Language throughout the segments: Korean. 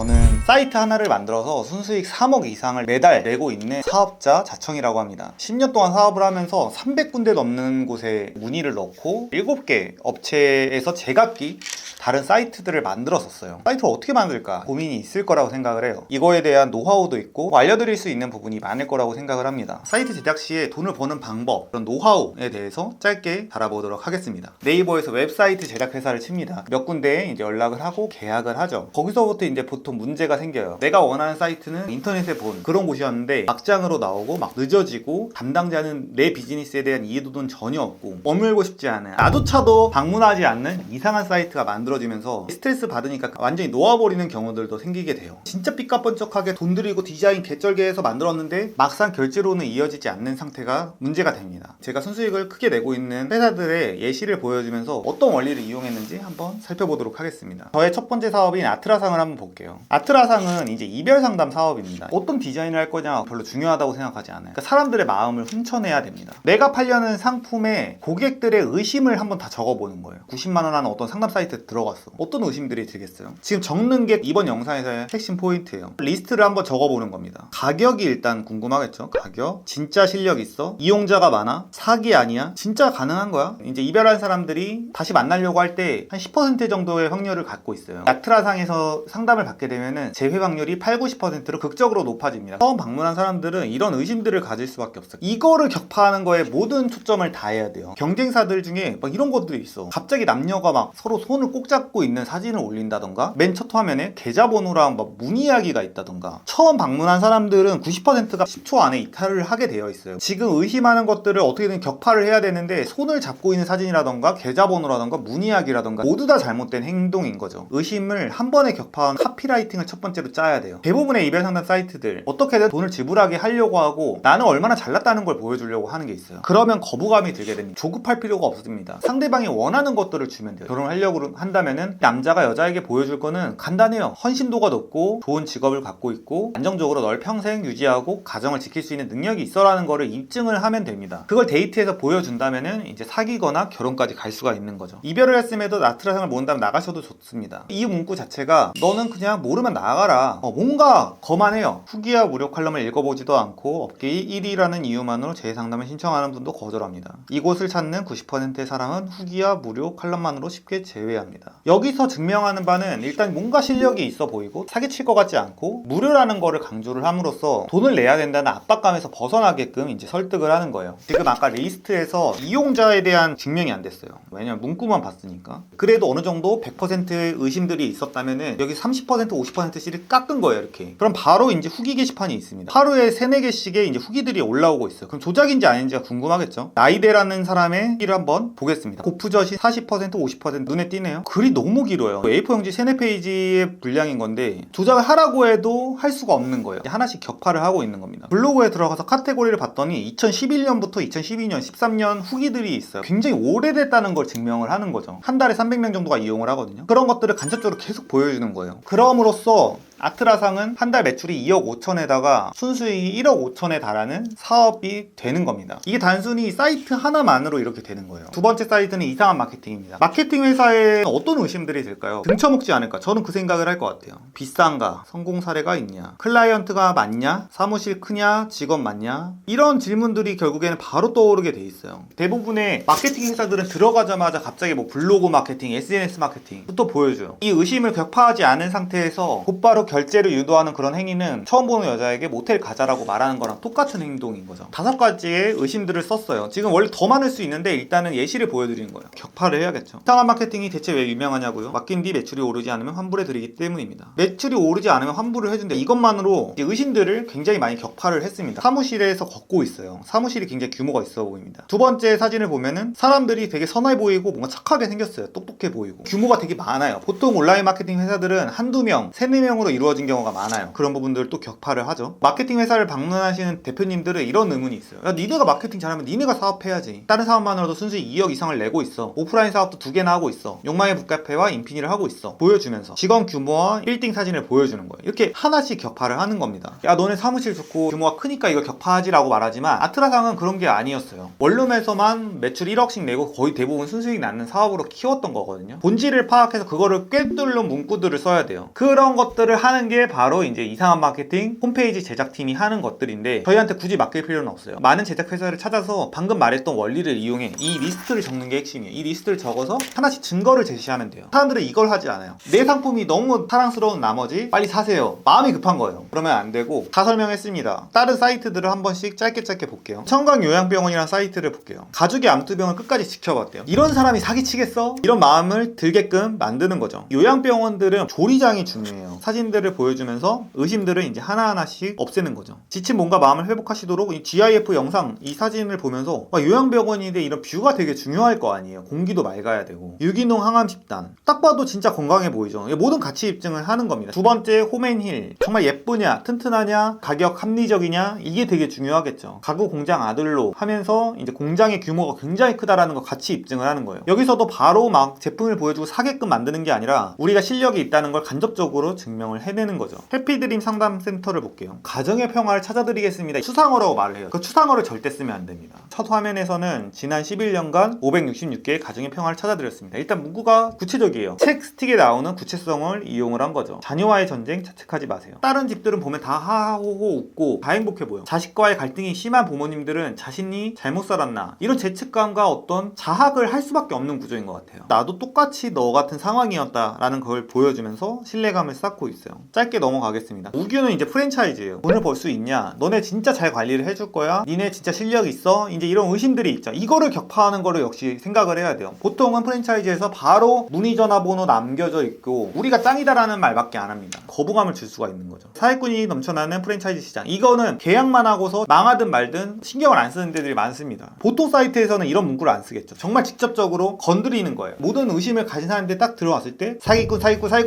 저는 사이트 하나를 만들어서 순수익 3억 이상을 매달 내고 있는 사업자 자청이라고 합니다. 10년 동안 사업을 하면서 300군데 넘는 곳에 문의를 넣고 7개 업체에서 제각기 다른 사이트들을 만들었었어요. 사이트를 어떻게 만들까 고민이 있을 거라고 생각을 해요. 이거에 대한 노하우도 있고 알려드릴 수 있는 부분이 많을 거라고 생각을 합니다. 사이트 제작 시에 돈을 버는 방법, 그런 노하우에 대해서 짧게 달아보도록 하겠습니다. 네이버에서 웹사이트 제작 회사를 칩니다. 몇 군데에 이제 연락을 하고 계약을 하죠. 거기서부터 이제 보통 문제가 생겨요. 내가 원하는 사이트는 인터넷에 본 그런 곳이었는데 막장으로 나오고 막 늦어지고 담당자는 내 비즈니스에 대한 이해도는 전혀 없고 머물고 싶지 않은, 나조차도 방문하지 않는 이상한 사이트가 만들어지면서 스트레스 받으니까 완전히 놓아버리는 경우들도 생기게 돼요. 진짜 삐까뻔쩍하게 돈 들이고 디자인 개쩔게해서 만들었는데 막상 결제로는 이어지지 않는 상태가 문제가 됩니다. 제가 순수익을 크게 내고 있는 회사들의 예시를 보여주면서 어떤 원리를 이용했는지 한번 살펴보도록 하겠습니다. 저의 첫 번째 사업인 아트라상을 한번 볼게요. 아트라상은 이제 이별 상담 사업입니다. 어떤 디자인을 할 거냐 별로 중요하다고 생각하지 않아요. 그러니까 사람들의 마음을 훔쳐내야 됩니다. 내가 팔려는 상품에 고객들의 의심을 한번 다 적어보는 거예요. 90만 원 하는 어떤 상담 사이트에 들어갔어. 어떤 의심들이 들겠어요? 지금 적는 게 이번 영상에서의 핵심 포인트예요. 리스트를 한번 적어보는 겁니다. 가격이 일단 궁금하겠죠? 가격, 진짜 실력 있어? 이용자가 많아? 사기 아니야? 진짜 가능한 거야? 이제 이별한 사람들이 다시 만나려고 할 때 한 10% 정도의 확률을 갖고 있어요. 아트라상에서 상담을 받게 되면은 재회 확률이 8, 90%로 극적으로 높아집니다. 처음 방문한 사람들은 이런 의심들을 가질 수밖에 없어요. 이거를 격파하는 거에 모든 초점을 다해야 돼요. 경쟁사들 중에 막 이런 것들이 있어. 갑자기 남녀가 막 서로 손을 꼭 잡고 있는 사진을 올린다던가, 맨 첫 화면에 계좌번호랑 막 문의하기가 있다던가. 처음 방문한 사람들은 90%가 10초 안에 이탈을 하게 되어 있어요. 지금 의심하는 것들을 어떻게든 격파를 해야 되는데 손을 잡고 있는 사진이라던가 계좌번호라던가 문의하기라던가 모두 다 잘못된 행동인 거죠. 의심을 한 번에 격파한 카피라이팅을 첫 번째로 짜야 돼요. 대부분의 이별 상담 사이트들 어떻게든 돈을 지불하게 하려고 하고 나는 얼마나 잘났다는 걸 보여주려고 하는 게 있어요. 그러면 거부감이 들게 됩니다. 조급할 필요가 없습니다. 상대방이 원하는 것들을 주면 돼요. 결혼을 하려고 한다면은 남자가 여자에게 보여줄 거는 간단해요. 헌신도가 높고 좋은 직업을 갖고 있고 안정적으로 널 평생 유지하고 가정을 지킬 수 있는 능력이 있어라는 거를 입증을 하면 됩니다. 그걸 데이트에서 보여준다면은 이제 사귀거나 결혼까지 갈 수가 있는 거죠. 이별을 했음에도 아트라상을 모은다면 나가셔도 좋습니다. 이 문구 자체가 너는 그냥 모르면 나가라, 뭔가 거만해요. 후기와 무료 칼럼을 읽어보지도 않고 업계의 1위라는 이유만으로 재상담을 신청하는 분도 거절합니다. 이곳을 찾는 90%의 사람은 후기와 무료 칼럼만으로 쉽게 제외합니다. 여기서 증명하는 바는 일단 뭔가 실력이 있어 보이고 사기칠 것 같지 않고 무료라는 거를 강조를 함으로써 돈을 내야 된다는 압박감에서 벗어나게끔 이제 설득을 하는 거예요. 지금 아까 리스트에서 이용자에 대한 증명이 안 됐어요. 왜냐면 문구만 봤으니까. 그래도 어느 정도 100%의 의심들이 있었다면은 여기 30% 50%씩을 깎은 거예요. 이렇게. 그럼 바로 이제 후기 게시판이 있습니다. 하루에 3, 4개씩의 이제 후기들이 올라오고 있어요. 그럼 조작인지 아닌지가 궁금하겠죠? 나이대라는 사람의 후기를 한번 보겠습니다. 고프젓이 40% 50% 눈에 띄네요. 글이 너무 길어요. A4 용지 3, 4페이지의 분량인 건데 조작을 하라고 해도 할 수가 없는 거예요. 하나씩 격파를 하고 있는 겁니다. 블로그에 들어가서 카테고리를 봤더니 2011년부터 2012년, 13년 후기들이 있어요. 굉장히 오래됐다는 걸 증명을 하는 거죠. 한 달에 300명 정도가 이용을 하거든요. 그런 것들을 간접적으로 계속 보여주는 거예요. 그럼으로써 아트라상은 한 달 매출이 2억 5천에다가 순수익이 1억 5천에 달하는 사업이 되는 겁니다. 이게 단순히 사이트 하나만으로 이렇게 되는 거예요. 두 번째 사이트는 이상한 마케팅입니다. 마케팅 회사에 어떤 의심들이 들까요? 등쳐먹지 않을까? 저는 그 생각을 할 것 같아요. 비싼가? 성공 사례가 있냐? 클라이언트가 많냐? 사무실 크냐? 직업 많냐? 이런 질문들이 결국에는 바로 떠오르게 돼 있어요. 대부분의 마케팅 회사들은 들어가자마자 갑자기 뭐 블로그 마케팅, SNS 마케팅부터 보여줘요. 이 의심을 격파하지 않은 상태에서 곧바로 결제를 유도하는 그런 행위는 처음 보는 여자에게 모텔 가자라고 말하는 거랑 똑같은 행동인 거죠. 5가지의 의심들을 썼어요. 지금 원래 더 많을 수 있는데 일단은 예시를 보여드리는 거예요. 격파를 해야겠죠. 이상한 마케팅이 대체 왜 유명하냐고요? 맡긴 뒤 매출이 오르지 않으면 환불해 드리기 때문입니다. 매출이 오르지 않으면 환불을 해준다. 이것만으로 의심들을 굉장히 많이 격파를 했습니다. 사무실에서 걷고 있어요. 사무실이 굉장히 규모가 있어 보입니다. 두 번째 사진을 보면은 사람들이 되게 선해 보이고 뭔가 착하게 생겼어요. 똑똑해 보이고 규모가 되게 많아요. 보통 온라인 마케팅 회사들은 한두 명, 3, 4명으로 이루어진 경우가 많아요. 그런 부분들 또 격파를 하죠. 마케팅 회사를 방문하시는 대표님들은 이런 의문이 있어요. 야, 니네가 마케팅 잘하면 니네가 사업해야지. 다른 사업만으로도 순수익 2억 이상을 내고 있어. 오프라인 사업도 2개나 하고 있어. 욕망의 북카페와 인피니를 하고 있어. 보여주면서 직원 규모와 빌딩 사진을 보여주는 거예요. 이렇게 하나씩 격파를 하는 겁니다. 야, 너네 사무실 좋고 규모가 크니까 이거 격파하지 라고 말하지만 아트라상은 그런 게 아니었어요. 원룸에서만 매출 1억씩 내고 거의 대부분 순수익 낳는 사업으로 키웠던 거거든요. 본질을 파악해서 그거를 꿰뚫는 문구들을 써야 돼요. 그런 것들을 하는 게 바로 이제 이상한 마케팅 홈페이지 제작팀이 하는 것들인데 저희한테 굳이 맡길 필요는 없어요. 많은 제작 회사를 찾아서 방금 말했던 원리를 이용해 이 리스트를 적는 게 핵심이에요. 이 리스트를 적어서 하나씩 증거를 제시하면 돼요. 사람들은 이걸 하지 않아요. 내 상품이 너무 사랑스러운 나머지 빨리 사세요. 마음이 급한 거예요. 그러면 안 되고 다 설명했습니다. 다른 사이트들을 한 번씩 짧게 볼게요. 청강요양병원이라는 사이트를 볼게요. 가족의 암투병을 끝까지 지켜봤대요. 이런 사람이 사기치겠어? 이런 마음을 들게끔 만드는 거죠. 요양병원들은 조리장이 중요해요. 사진들을 보여주면서 의심들을 이제 하나하나씩 없애는 거죠. 지친 몸과 마음을 회복하시도록 이 GIF 영상, 이 사진을 보면서 요양병원인데 이런 뷰가 되게 중요할 거 아니에요. 공기도 맑아야 되고. 유기농 항암 집단. 딱 봐도 진짜 건강해 보이죠. 모든 가치 입증을 하는 겁니다. 두 번째, 홈앤힐. 정말 예쁘냐, 튼튼하냐, 가격 합리적이냐, 이게 되게 중요하겠죠. 가구 공장 아들로 하면서 이제 공장의 규모가 굉장히 크다라는 거 같이 입증을 하는 거예요. 여기서도 바로 막 제품을 보여주고 사게끔 만드는 게 아니라 우리가 실력이 있다는 걸 간접적으로 증명을 해내는 거죠. 해피드림 상담센터를 볼게요. 가정의 평화를 찾아드리겠습니다. 추상어라고 말을 해요. 그 추상어를 절대 쓰면 안 됩니다. 첫 화면에서는 지난 11년간 566개의 가정의 평화를 찾아드렸습니다. 일단 문구가 구체적이에요. 책 스틱에 나오는 구체성을 이용을 한 거죠. 자녀와의 전쟁 자책하지 마세요. 다른 집들은 보면 다 하하호호 웃고 다 행복해 보여. 자식과의 갈등이 심한 부모님들은 자신이 잘못 살았나 이런 죄책감과 어떤 자학을 할 수밖에 없는 구조인 것 같아요. 나도 똑같이 너 같은 상황이었다라는 걸 보여주면서 신뢰감을 쌓고 있어요. 짧게 넘어가겠습니다. 우규는 이제 프랜차이즈예요. 돈을 벌 수 있냐? 너네 진짜 잘 관리를 해줄 거야? 니네 진짜 실력 있어? 이제 이런 의심들이 있죠. 이거를 격파하는 거를 역시 생각을 해야 돼요. 보통은 프랜차이즈에서 바로 문의 전화번호 남겨져 있고 우리가 짱이다라는 말밖에 안 합니다. 거부감을 줄 수가 있는 거죠. 사회꾼이 넘쳐나는 프랜차이즈 시장. 이거는 계약만 하고서 망하든 말든 신경을 안 쓰는 데들이 많습니다. 보통 사이트에서는 이런 문구를 안 쓰겠죠. 정말 직접적으로 건드리는 거예요. 모든 의심을 가진 사람들이 딱 들어왔을 때 사기꾼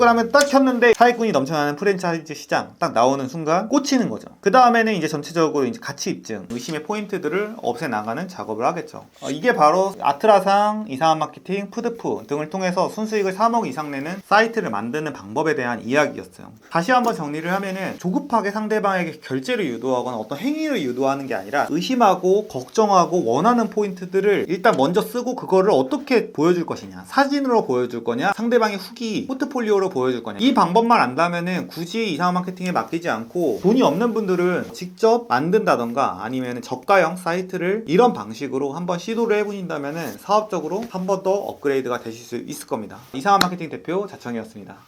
하면 딱 켰는데 사기꾼이 넘쳐나는 프랜차이즈 시장 딱 나오는 순간 꽂히는 거죠. 그 다음에는 이제 전체적으로 이제 가치 입증, 의심의 포인트들을 없애 나가는 작업을 하겠죠. 이게 바로 아트라상, 이상한 마케팅, 푸드푸 등을 통해서 순수익을 3억 이상 내는 사이트를 만드는 방법에 대한 이야기였어요. 다시 한번 정리를 하면은 조급하게 상대방에게 결제를 유도하거나 어떤 행위를 유도하는 게 아니라 의심하고 걱정하고 원하는 포인트들을 일단 먼저 쓰고 그거를 어떻게 보여줄 것이냐, 사진으로 보여줄 거냐, 상대방의 후기, 포트폴리오로 보여줄 거냐, 이 방법만 안다면은 굳이 이상한 마케팅에 맡기지 않고 돈이 없는 분들은 직접 만든다던가 아니면 저가형 사이트를 이런 방식으로 한번 시도를 해보신다면은 사업적으로 한 번 더 업그레이드가 되실 수 있을 겁니다. 이상한 마케팅 대표 자청이었습니다.